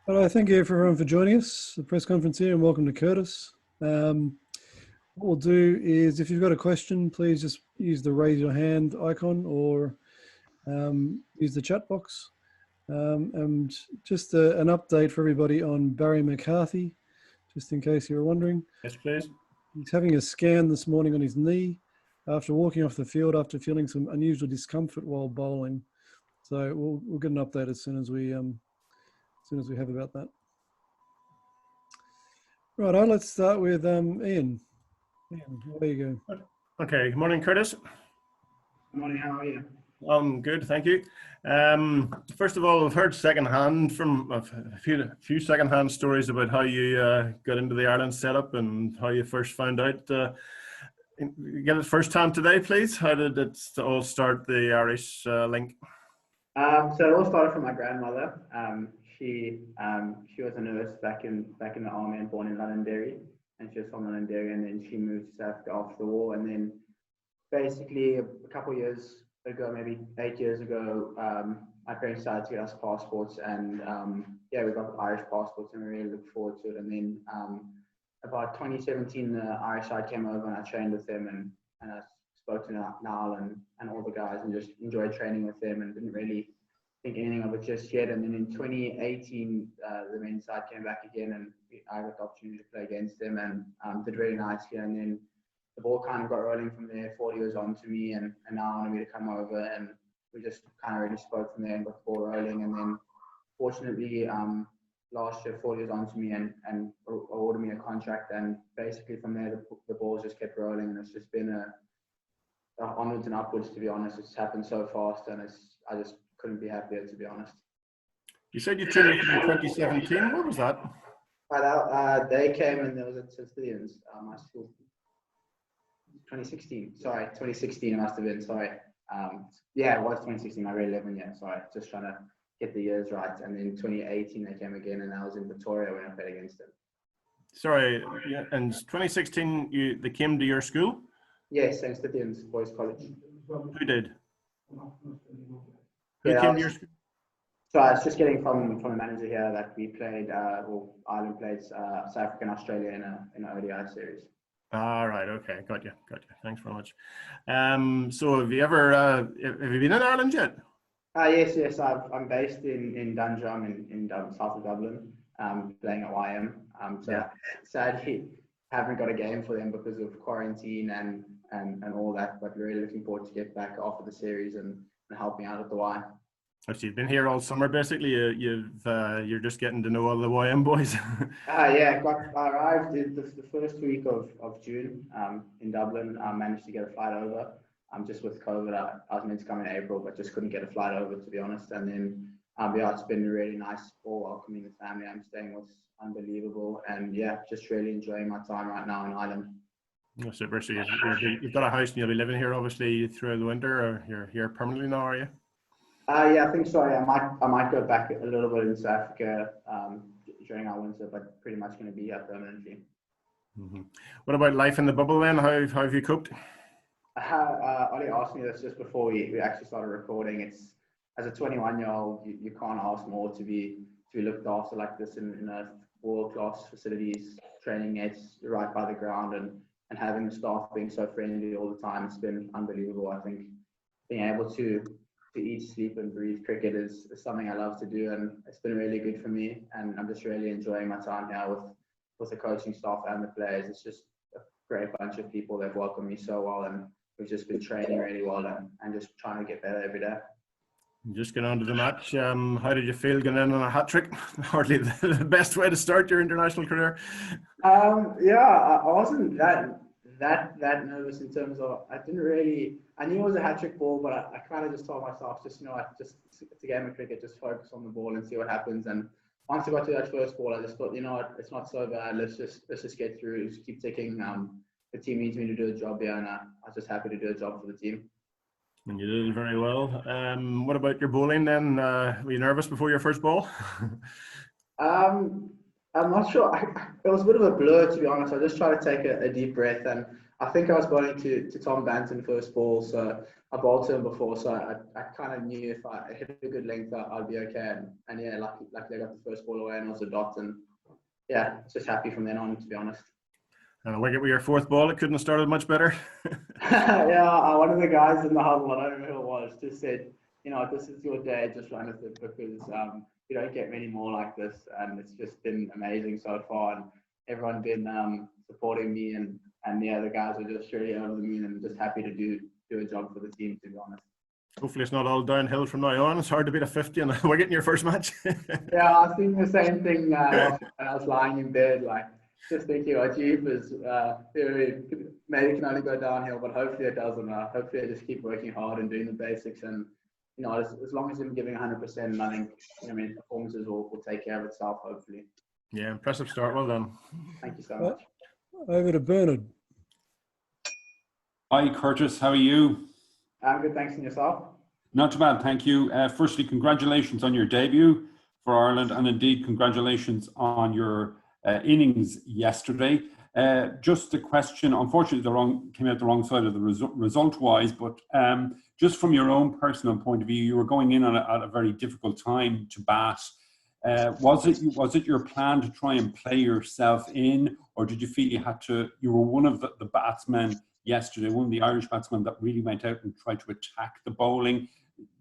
Hello, thank you for everyone for joining us, the press conference here, and welcome to Curtis. What we'll do is, if you've got a question, please just use the raise your hand icon or use the chat box. And just an update for everybody on Barry McCarthy, just in case you were wondering. Yes, please. He's having a scan this morning on his knee after walking off the field after feeling some unusual discomfort while bowling. So we'll get an update as soon as we have about that. Right, let's start with Ian. Ian, there you go. Okay, good morning, Curtis. Good morning, how are you? I'm good, thank you. First of all, I've heard secondhand from a few secondhand stories about how you got into the Ireland setup and how you first found out. Get it first time today, please. How did it all start, the Irish link? So it all started from my grandmother. She was a nurse back in the army and born in Londonderry, and she was from Londonderry, and then she moved to South Africa after the war, and then basically a couple of years ago, maybe 8 years ago, my parents decided to get us passports, and yeah, we got the Irish passports, and we really looked forward to it. And then about 2017, the Irish side came over, and I trained with them, and I spoke to Niall and all the guys, and just enjoyed training with them, and didn't really think anything of it just yet. And then in 2018, the men's side came back again, and I got the opportunity to play against them, and did really nicely. And then the ball kind of got rolling from there. 40 was on to me, and now wanted me to come over, and we just kind of really spoke from there and got the ball rolling. And then fortunately, last year 40 was on to me and awarded me a contract, and basically from there the balls just kept rolling, and it's just been a onwards and upwards, to be honest. It's happened so fast, and I just couldn't be happier, to be honest. You said you trained in 2017. What was that? They came, and there was at Sicilians. I still 2016. Sorry, 2016 it must have been. Sorry. Yeah, it was 2016. My grade 11. Yeah, sorry. Just trying to get the years right. And then 2018 they came again, and I was in Victoria when I played against them. Sorry. Yeah, and 2016 they came to your school? Yes, St. Stithians Boys College. Who did? Who Yeah, came to your school? So I was just getting from the manager here that we played, or Ireland played South Africa and Australia in an ODI series. All right. Okay. Got you. Thanks very much. So have you ever have you been in Ireland yet? Yes. I'm based in Dundrum in south of Dublin, playing at YM. So yeah. Sadly, haven't got a game for them because of quarantine and all that. But really looking forward to get back after the series and helping out at the Y. So you've been here all summer, basically. You're just getting to know all the YM boys. Yeah, I arrived in the first week of June in Dublin. I managed to get a flight over. Just with COVID, I was meant to come in April, but just couldn't get a flight over, to be honest. And then yeah, it's been really nice for welcoming the family I'm staying with. Unbelievable, and yeah, just really enjoying my time right now in Ireland. Oh, super. So you've got a house and you'll be living here obviously through the winter, or you're here permanently now, are you? Yeah, I think so. Yeah, I might go back a little bit in South Africa during our winter, but pretty much going to be here permanently. Mm-hmm. What about life in the bubble then? How have you coped? Ollie asked me this just before we actually started recording. It's, as a 21-year-old, you can't ask more to be looked after like this in a world-class facilities, training nets right by the ground, and having the staff being so friendly all the time. It's been unbelievable. I think being able to eat, sleep, and breathe cricket is something I love to do, and it's been really good for me. And I'm just really enjoying my time here with the coaching staff and the players. It's just a great bunch of people. They've welcomed me so well, and we've just been training really well and just trying to get better every day. Just get on to the match. How did you feel getting in on a hat trick? Hardly the best way to start your international career. Yeah, I wasn't that nervous in terms of, I knew it was a hat trick ball, but I kind of just told myself, just it's a game of cricket, just focus on the ball and see what happens. And once I got to that first ball, I just thought, you know what, it's not so bad. Let's just get through, just keep ticking. The team needs me to do a job here, and I was just happy to do a job for the team. And you did very well. What about your bowling then? Were you nervous before your first ball? I'm not sure. It was a bit of a blur, to be honest. I just tried to take a deep breath, and I think I was bowling to Tom Banton first ball, so I bowled to him before, so I kind of knew if I hit a good length, I'd be okay. And yeah, luckily I got the first ball away and it was a dot, and yeah, just happy from then on, to be honest. And a wicket with your fourth ball, it couldn't have started much better. Yeah, one of the guys in the huddle, I don't remember who it was, just said, you know, this is your day, just run with it, because you don't get many more like this, and it's just been amazing so far, and everyone been supporting me, and yeah, the guys are just really over the moon and just happy to do a job for the team, to be honest. Hopefully it's not all downhill from now on. It's hard to beat a 50 and a wicket in your first match. Yeah, I was thinking the same thing when I was lying in bed, like just thinking, oh, jeepers, maybe it can only go downhill, but hopefully it doesn't. Hopefully I just keep working hard and doing the basics, and you know, as long as I'm giving 100%, I think, you know, I mean, performances will take care of itself, hopefully. Yeah, impressive start. Well done. Thank you so much. Over to Bernard. Hi, Curtis. How are you? I'm good, thanks, and yourself? Not too bad, thank you. Firstly, congratulations on your debut for Ireland, and indeed congratulations on your innings yesterday. Just a question, unfortunately came out the wrong side of the result-wise, but just from your own personal point of view, you were going in at a very difficult time to bat. Was it your plan to try and play yourself in, or did you feel you were one of the batsmen yesterday, one of the Irish batsmen that really went out and tried to attack the bowling?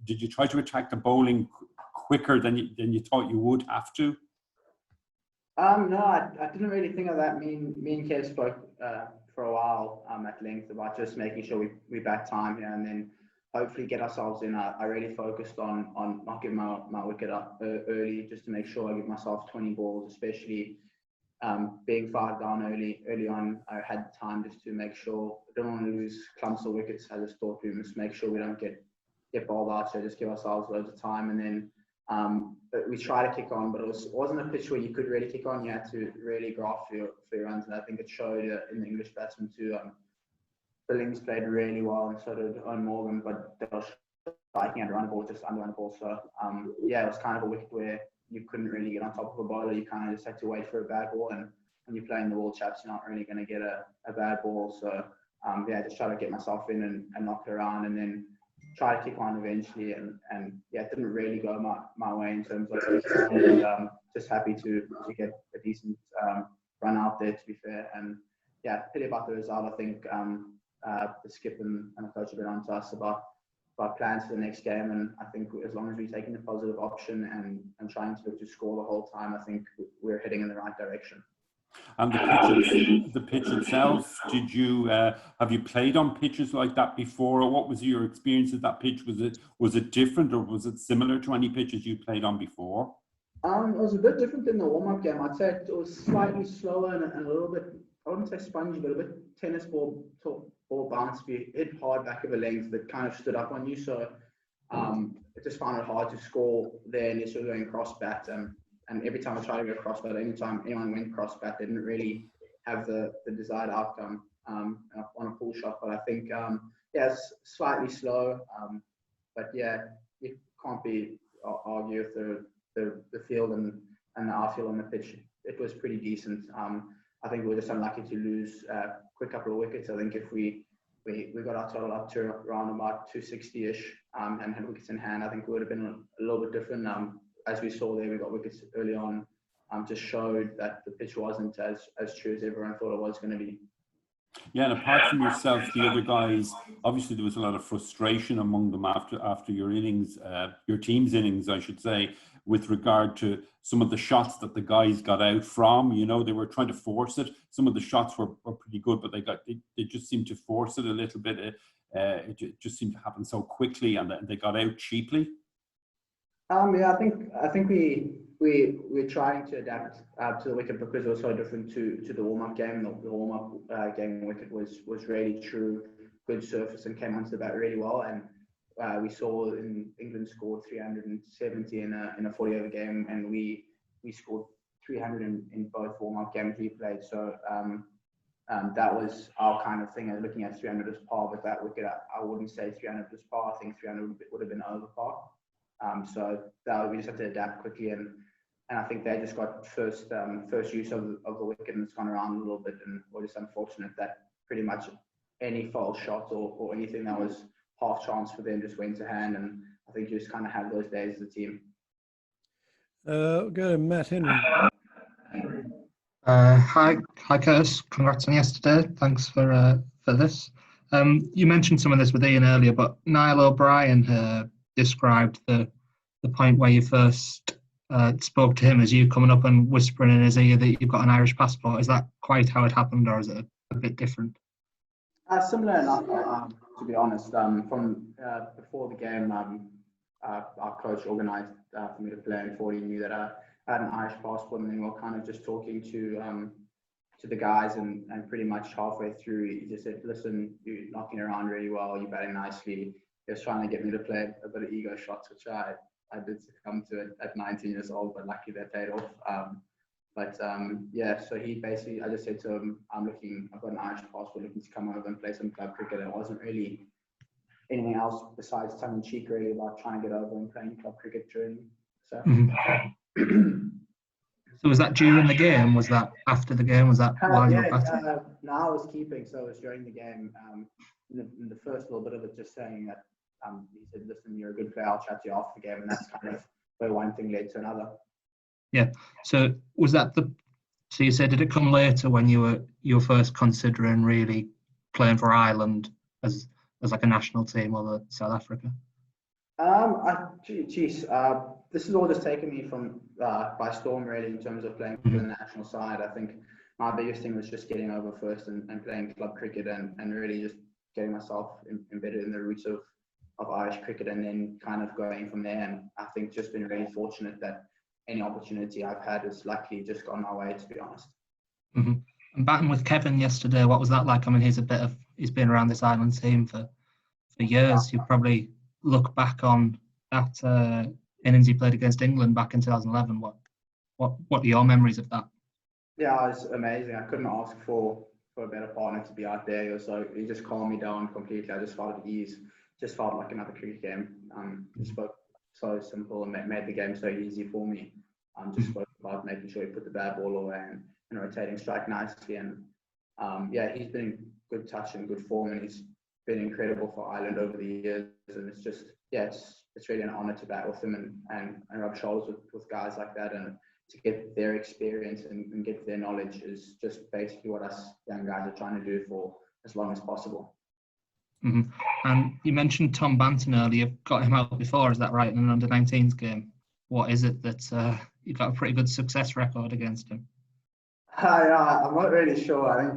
Did you try to attack the bowling quicker than you thought you would have to? No, I didn't really think of that. Me and Kev spoke for a while at length about just making sure we bat time here and then hopefully get ourselves in. I really focused on not giving my wicket up early, just to make sure I give myself 20 balls, especially being 5 down early on. I had time just to make sure I don't want to lose clumps of wickets. I just thought we must make sure we don't get bowled out, so just give ourselves loads of time, and then we try to kick on, but it wasn't a pitch where you could really kick on. You had to really graft for your runs, and I think it showed in the English batsmen too. Billings played really well, and so did Owen Morgan, but they were striking at run ball, just under run ball. So yeah, it was kind of a wicket where you couldn't really get on top of a bowler. You kind of just had to wait for a bad ball, and when you're playing the World Chaps, you're not really going to get a bad ball. So yeah, just try to get myself in and knock it around, and then try to kick on eventually, and yeah, it didn't really go my way in terms of just happy to get a decent run out there, to be fair. And yeah, pity about the result. I think the skip and the coach have been on to us about plans for the next game, and I think as long as we're taking the positive option and trying to score the whole time, I think we're heading in the right direction. And the pitch itself, did you have you played on pitches like that before, or what was your experience of that pitch? Was it different, or was it similar to any pitches you played on before? It was a bit different than the warm-up game. I'd say it was slightly slower and a little bit, I wouldn't say spongy, but a bit tennis ball bounce. We hit hard back of a length that kind of stood up on you, so I just found it hard to score there unless you're going cross bat. And every time I tried to go cross bat, anytime anyone went cross bat, they didn't really have the desired outcome on a pull shot. But I think, yeah, it's slightly slow. But yeah, you can't argue with the field and the outfield on the pitch. It was pretty decent. I think we were just unlucky to lose a quick couple of wickets. I think if we got our total up to around about 260-ish and had wickets in hand, I think it would have been a little bit different. As we saw there, we got wickets early on, just showed that the pitch wasn't as true as everyone thought it was going to be. Yeah, and apart from yourself, the other guys, obviously there was a lot of frustration among them after your innings, your team's innings, I should say, with regard to some of the shots that the guys got out from. You know, they were trying to force it. Some of the shots were pretty good, but they just seemed to force it a little bit. It just seemed to happen so quickly, and they got out cheaply. Yeah, I think we're trying to adapt to the wicket because it was so different to the warm-up game. The warm-up game wicket was really true, good surface, and came onto the bat really well. And we saw England scored 370 in a 40-over game, and we scored 300 in both warm-up games we played. So that was our kind of thing. Looking at 300 as par, but that wicket, I wouldn't say 300 as par. I think 300 would have been over par. So we just had to adapt quickly, and I think they just got first use of the wicket, and it's gone around a little bit, and we're just unfortunate that pretty much any false shot or anything that was half chance for them just went to hand. And I think you just kind of have those days as a team. Go to Matt Henry. Hi, Curtis. Congrats on yesterday. Thanks for this. You mentioned some of this with Ian earlier, but Niall O'Brien described the point where you first spoke to him as you coming up and whispering in his ear that you've got an Irish passport. Is that quite how it happened, or is it a bit different? Similar enough, to be honest. From before the game, our coach organised for me to play, and before he knew that I had an Irish passport, and then we were kind of just talking to the guys, and pretty much halfway through, he just said, "Listen, you're knocking around really well, you're batting nicely." He was trying to get me to play a bit of ego shots, which I did succumb to it at 19 years old, but luckily that paid off. Yeah, so he basically, I just said to him, I've got an Irish passport, looking to come over and play some club cricket. It wasn't really anything else besides tongue in cheek, really, about trying to get over and playing club cricket during. So. So was that during the game? Was that after the game? Was that while you were batting? No, I was keeping, so it was during the game. In the first little bit of it, just saying that he said, "Listen, you're a good player, I'll chat to you after the game," and that's kind of where one thing led to another. Yeah. So was that so you said, did it come later when you were first considering really playing for Ireland as like a national team, or South Africa? This has all just taken me from by storm, really, in terms of playing for the national side. I think my biggest thing was just getting over first and playing club cricket, and really just getting myself embedded in the roots of Irish cricket, and then kind of going from there. And I think just been really fortunate that any opportunity I've had has luckily just gone my way, to be honest. And batting with Kevin yesterday, what was that like? I mean, he's been around this Ireland team for years. You probably look back on that innings he played against England back in 2011. What are your memories of that? Yeah, it was amazing. I couldn't ask for a better partner to be out there. So he just calmed me down completely. I just felt at ease. Just felt like another cricket game. He spoke so simple and made the game so easy for me. Just spoke about making sure he put the bad ball away and rotating strike nicely. And yeah, he's been in good touch and good form, and he's been incredible for Ireland over the years. And it's just, yeah, it's really an honour to bat with him and rub shoulders with guys like that, and to get their experience and get their knowledge is just basically what us young guys are trying to do for as long as possible. And you mentioned Tom Banton earlier. You've got him out before, is that right, in an under-19s game? What is it that you've got a pretty good success record against him? I'm not really sure. I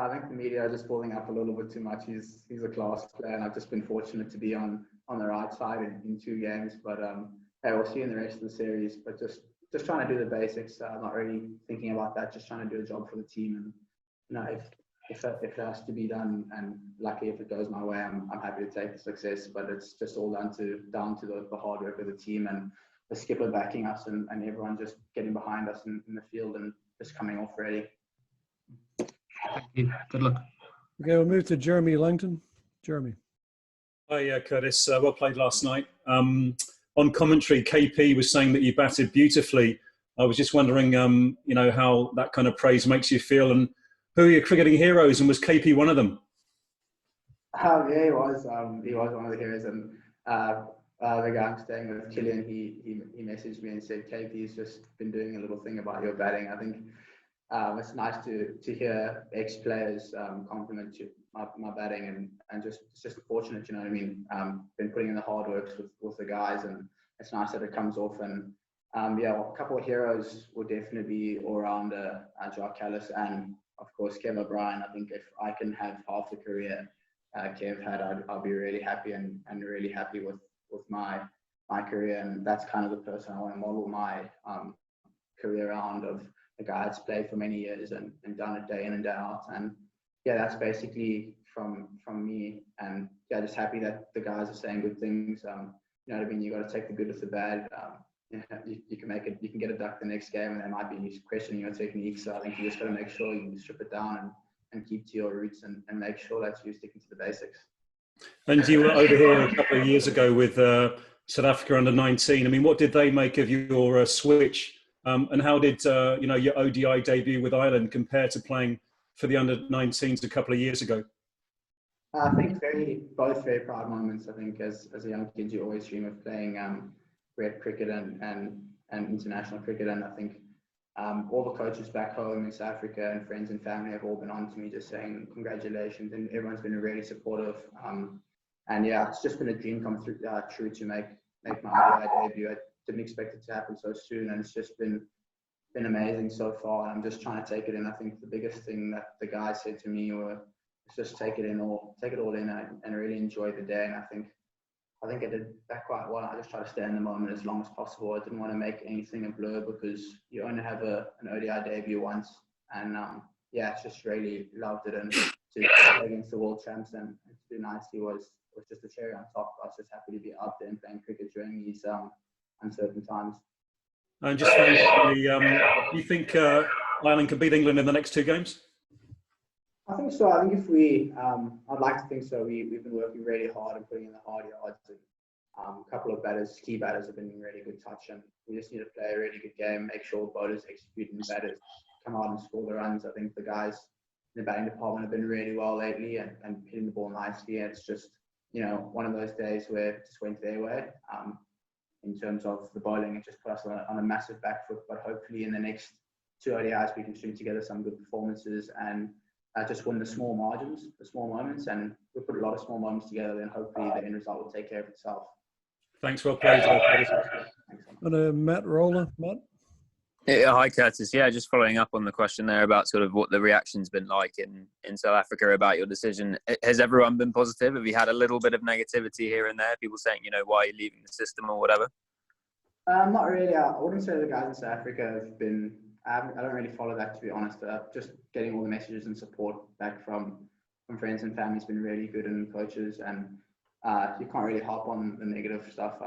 think the media are just balling up a little bit too much. He's a class player, and I've just been fortunate to be on the right side in 2 games. But hey, we'll see in the rest of the series. But just trying to do the basics. Not really thinking about that. Just trying to do a job for the team. And if it has to be done, and luckily if it goes my way, I'm happy to take the success. But it's just all down to the hard work of the team and the skipper backing us, and everyone just getting behind us in the field and just coming off ready. Thank you. Good luck. Okay, we'll move to Jeremy Langton. Jeremy. Hi, Curtis. Well played last night. On commentary, KP was saying that you batted beautifully. I was just wondering, how that kind of praise makes you feel, and who are your cricketing heroes, and was KP one of them? Yeah, he was. He was one of the heroes, and the guy I'm staying with, Killian, he messaged me and said, "KP's just been doing a little thing about your batting." I think it's nice to hear ex-players compliment my batting, and it's just fortunate, you know what I mean. Been putting in the hard work with the guys, and it's nice that it comes off. And yeah, a couple of heroes will definitely be all-rounder Jock Callis, and of course Kev O'Brien. I think if I can have half the career Kev had, I'll be really happy and really happy with my career. And that's kind of the person I want to model my career around, of a guy that's played for many years and done it day in and day out. And yeah, that's basically from me. And yeah, just happy that the guys are saying good things. You know what I mean? You got to take the good with the bad. You can get a duck the next game, and they might be questioning your technique. So I think you just got to make sure you strip it down and keep to your roots and make sure that you're sticking to the basics. And you were over here a couple of years ago with South Africa under 19. I mean, what did they make of your switch? And how did your ODI debut with Ireland compare to playing for the under-19s a couple of years ago? I think both very proud moments. I think as a young kid, you always dream of playing red cricket and international cricket. And I think all the coaches back home in South Africa and friends and family have all been on to me just saying congratulations, and everyone's been really supportive. And yeah, it's just been a dream come true to make my ODI debut. I didn't expect it to happen so soon, and it's just been amazing so far. And I'm just trying to take it in. I think the biggest thing that the guys said to me was just take it all in and really enjoy the day. And I think I did that quite well. I just try to stay in the moment as long as possible. I didn't want to make anything a blur because you only have an ODI debut once. And yeah, it's just really loved it. And to play against the world champs and to do nicely was just a cherry on top. I was just happy to be out there and playing cricket during these uncertain times. And just finally, do you think Ireland can beat England in the next 2 games? I think so. I think if we, I'd like to think so. We've been working really hard and putting in the hard yards. And a couple of key batters have been in really good touch. And we just need to play a really good game, make sure bowlers execute and batters come out and score the runs. I think the guys in the batting department have been really well lately and hitting the ball nicely. And it's just, one of those days where it just went their way. In terms of the bowling, it just put us on a massive back foot. But hopefully in the next 2 ODIs, we can string together some good performances and just win the small margins, the small moments. And we put a lot of small moments together, then hopefully the end result will take care of itself. Thanks, well played. Matt Roller. Matt? Yeah, hi, Curtis. Yeah, just following up on the question there about sort of what the reaction's been like in South Africa about your decision. Has everyone been positive? Have you had a little bit of negativity here and there? People saying, why are you leaving the system or whatever? Not really. I wouldn't say the guys in South Africa have been, I don't really follow that, to be honest. Just getting all the messages and support back from friends and family has been really good, and coaches. And you can't really hop on the negative stuff.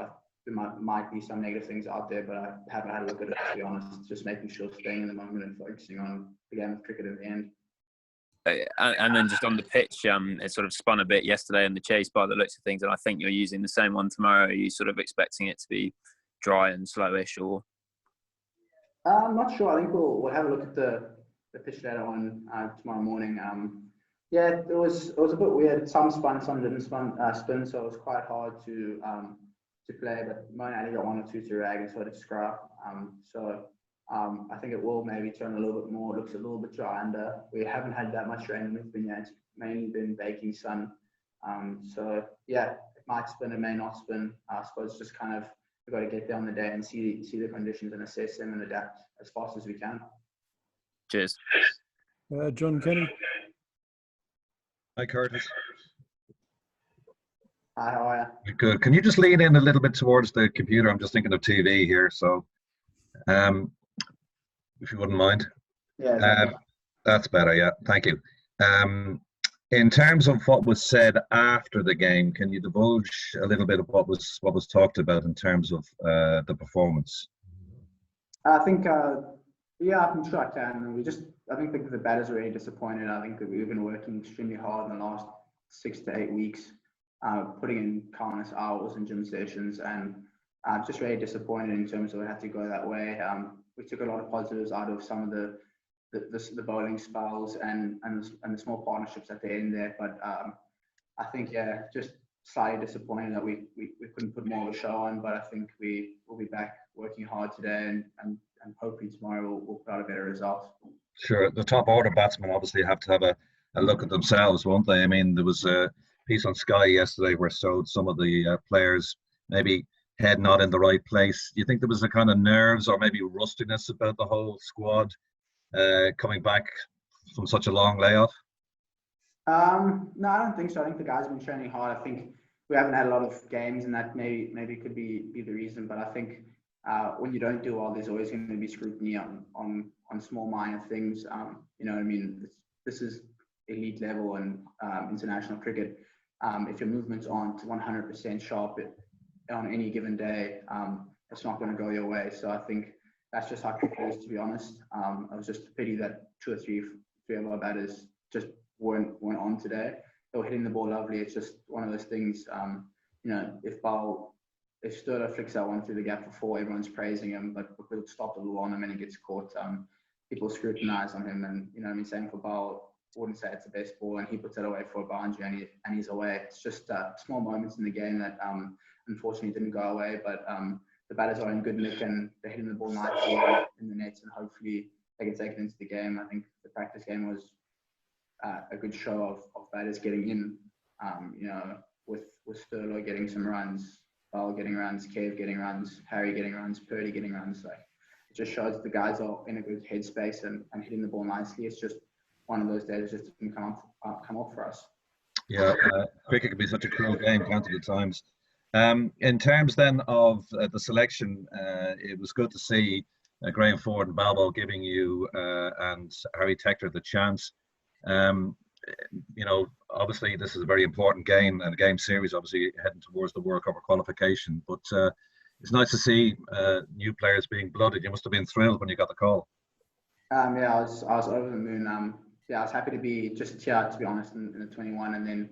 There might be some negative things out there, but I haven't had a look at it, to be honest. Just making sure staying in the moment and focusing on the game of cricket in the end. And then just on the pitch, it sort of spun a bit yesterday in the chase by the looks of things, and I think you're using the same one tomorrow. Are you sort of expecting it to be dry and slowish, or? I'm not sure. I think we'll have a look at the pitch data on tomorrow morning. Yeah, it was a bit weird. Some spun, some didn't spin, so it was quite hard to play. But Mo only got 1 or 2 to rag, and so did Scrap. I think it will maybe turn a little bit more. It looks a little bit dry under. We haven't had that much rain in Lithuania. It's mainly been baking sun. So yeah, it might spin, it may not spin. I suppose just kind of we've got to get there on the day and see the conditions and assess them and adapt as fast as we can. Cheers. John Kenny. Hi, Curtis. Hi, how are you? Good. Can you just lean in a little bit towards the computer? I'm just thinking of TV here, so if you wouldn't mind. Yeah. That's better, yeah. Thank you. In terms of what was said after the game, can you divulge a little bit of what was talked about in terms of the performance? I think, yeah, I'm sure I can. I think the batters are really disappointed. I think that we've been working extremely hard in the last 6 to 8 weeks, putting in countless hours and gym sessions, and just really disappointed in terms of it had to go that way. We took a lot of positives out of some of the bowling spells and the small partnerships at the end there, but I think, yeah, just slightly disappointed that we couldn't put more of a show on. But I think we will be back working hard today, and hopefully tomorrow we'll put out a better result. Sure. The top order batsmen obviously have to have a look at themselves, won't they? I mean, there was a piece on Sky yesterday where showed some of the players maybe head not in the right place. Do you think there was a kind of nerves or maybe rustiness about the whole squad coming back from such a long layoff? No, I don't think so. I think the guys have been training hard. I think we haven't had a lot of games, and that maybe could be the reason. But I think when you don't do well, there's always going to be scrutiny on small minor things. You know what I mean? This is elite level and international cricket. If your movements aren't 100% sharp on any given day, it's not going to go your way. So I think that's just how cricket is, to be honest. It was just a pity that 2 or 3 of our batters just weren't on today. They were hitting the ball lovely. It's just one of those things. You know, if Sturla flicks that one through the gap for 4, everyone's praising him, but we'll stop a little on him and he gets caught. People scrutinize on him, and you know what I mean, same for Bowl. wouldn't say it's the best ball, and he puts it away for a boundary, and he's away. It's just small moments in the game that unfortunately didn't go away, but the batters are in good nick and they're hitting the ball nicely in the nets, and hopefully they can take it into the game. I think the practice game was a good show of batters getting in, with Sterlo getting some runs, Bell getting runs, Kev getting runs, Harry getting runs, Purdy getting runs. Like, it just shows that the guys are in a good headspace and hitting the ball nicely. It's just one of those days that just didn't come off for us. Yeah, cricket can be such a cruel game, can't it, at times. In terms then of the selection, it was good to see Graham Ford and Balbo giving you and Harry Tector the chance. Obviously this is a very important game and a game series, obviously heading towards the World Cup qualification. But it's nice to see new players being blooded. You must have been thrilled when you got the call. I was over the moon. I was happy to be just here, to be honest, in the 21, and then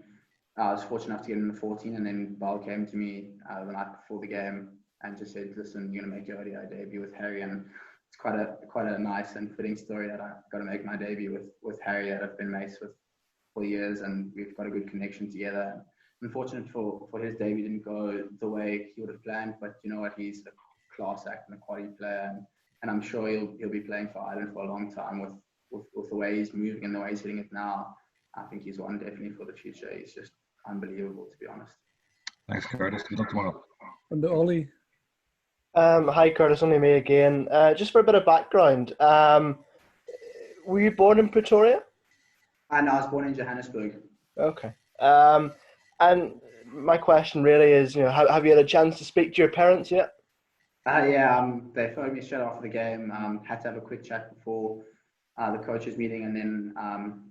I was fortunate enough to get in the 14, and then Bal came to me the night before the game and just said, "Listen, you're going to make your ODI debut with Harry," and it's quite a nice and fitting story that I got to make my debut with Harry, that I've been mates with for years, and we've got a good connection together. Unfortunate for his debut didn't go the way he would have planned, but you know what, he's a class act and a quality player, and I'm sure he'll be playing for Ireland for a long time with the way he's moving and the way he's hitting it now. I think he's one definitely for the future. He's just unbelievable, to be honest. Thanks, Curtis. Good luck tomorrow. And Ollie. Hi, Curtis. Only me again. Just for a bit of background, were you born in Pretoria? No, I was born in Johannesburg. Okay. And my question really is, have you had a chance to speak to your parents yet? They phoned me straight after the game. Had to have a quick chat before the coaches meeting, and then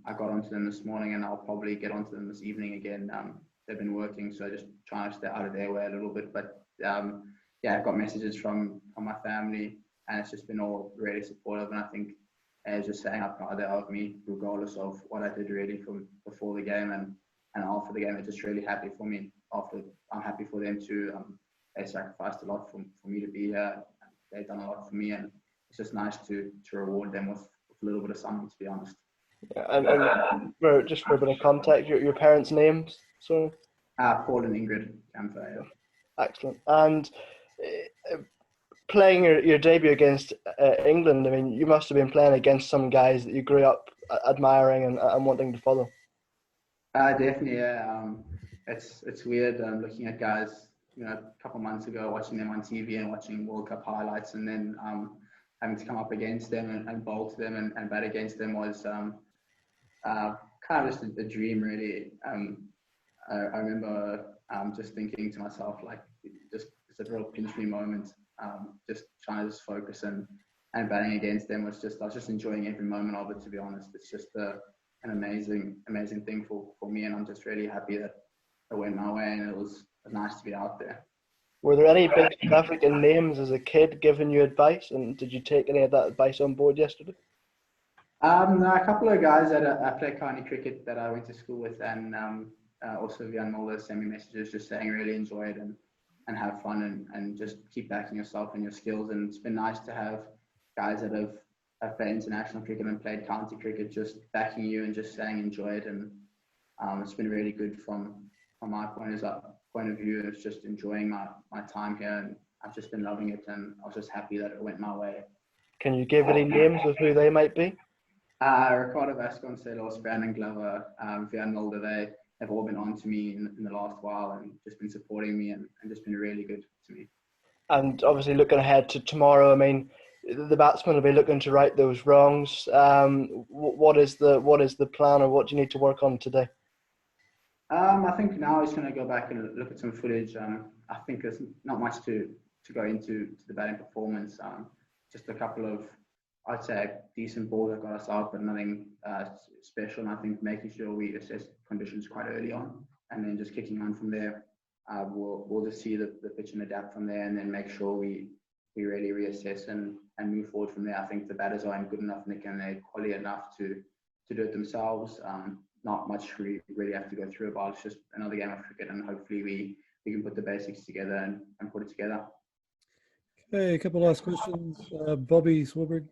I got onto them this morning, and I'll probably get onto them this evening again. They've been working, so just trying to stay out of their way a little bit. But I've got messages from my family, and it's just been all really supportive. And I think they're just saying how proud they are of me, regardless of what I did really from before the game and after the game. They're just really happy for me. I'm happy for them too. They sacrificed a lot for me to be here. They've done a lot for me, and it's just nice to reward them with a little bit of something, to be honest. Yeah, and just for a bit of context, your parents' names? So. Paul and Ingrid Campher. Yeah. Excellent. And playing your debut against England, I mean, you must have been playing against some guys that you grew up admiring and wanting to follow. Definitely, yeah. It's weird looking at guys, a couple of months ago, watching them on TV and watching World Cup highlights, and then having to come up against them and bowl to them and bat against them was kind of just a dream, really. I remember just thinking to myself, like, it's a real pinch me moment. Just trying to just focus and batting against them I was just enjoying every moment of it, to be honest. It's just an amazing thing for me, and I'm just really happy that it went my way, and it was nice to be out there. Were there any big South African names as a kid giving you advice, and did you take any of that advice on board yesterday? A couple of guys that I play county cricket that I went to school with, and also Vian Mulder sent me messages just saying really enjoy it and have fun and just keep backing yourself and your skills. And it's been nice to have guys that have played international cricket and played county cricket just backing you and just saying enjoy it. And it's been really good from my point of view. It's just enjoying my time here, and I've just been loving it, and I was just happy that it went my way. Can you give any names of who they might be? Ricardo Vasconcelos, Brandon Glover, Vian Mulder, they've all been on to me in the last while and just been supporting me and just been really good to me. And obviously looking ahead to tomorrow, I mean, the batsmen will be looking to right those wrongs. What is the plan, or what do you need to work on today? I think now he's going to go back and look at some footage. I think there's not much to go into the batting performance. Just a couple of, I'd say, decent balls that got us out, but nothing special. And I think making sure we assess conditions quite early on, and then just kicking on from there. We'll just see the pitch and adapt from there, and then make sure we really reassess and move forward from there. I think the batters are in good enough nick and they're quality enough to do it themselves. Not much we really have to go through about. It's just another game of cricket, and hopefully we can put the basics together and put it together. Okay, a couple last questions. Bobby Swarbrick.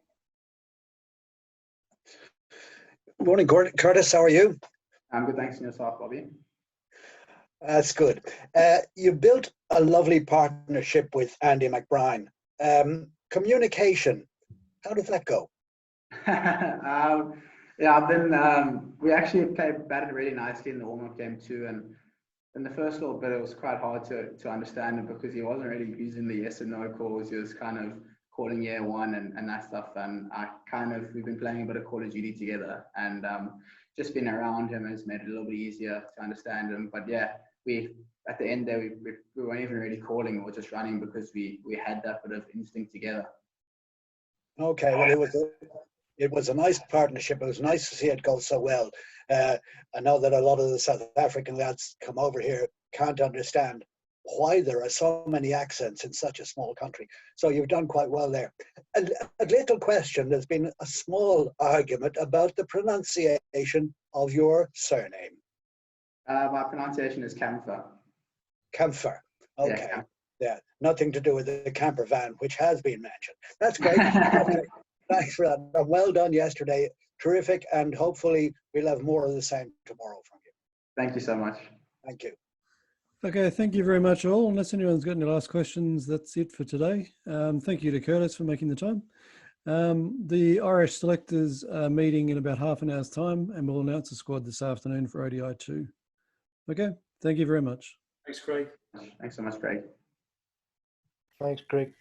Morning, Curtis. How are you? I'm good, thanks. And yourself, Bobby? That's good. You built a lovely partnership with Andy McBride. Communication, how did that go? Yeah, I've been. We actually batted really nicely in the warm-up game too, and in the first little bit, it was quite hard to understand it because he wasn't really using the yes and no calls. He was kind of calling year one and that stuff. And we've been playing a bit of Call of Duty together, and just being around him has made it a little bit easier to understand him. But yeah, at the end there, we weren't even really calling; we were just running because we had that bit of instinct together. Okay, well, it was a nice partnership. It was nice to see it go so well. I know that a lot of the South African lads come over here can't understand why there are so many accents in such a small country. So you've done quite well there. A little question, there's been a small argument about the pronunciation of your surname. My pronunciation is Campher. Campher, okay. Yeah. Yeah, nothing to do with the camper van, which has been mentioned. That's great. Thanks for that. And well done yesterday. Terrific. And hopefully we'll have more of the same tomorrow from you. Thank you so much. Thank you. Okay, thank you very much all. Unless anyone's got any last questions, that's it for today. Thank you to Curtis for making the time. The Irish selectors are meeting in about half an hour's time, and we'll announce the squad this afternoon for ODI 2. Okay, thank you very much. Thanks, Craig. Thanks so much, Craig. Thanks, Craig.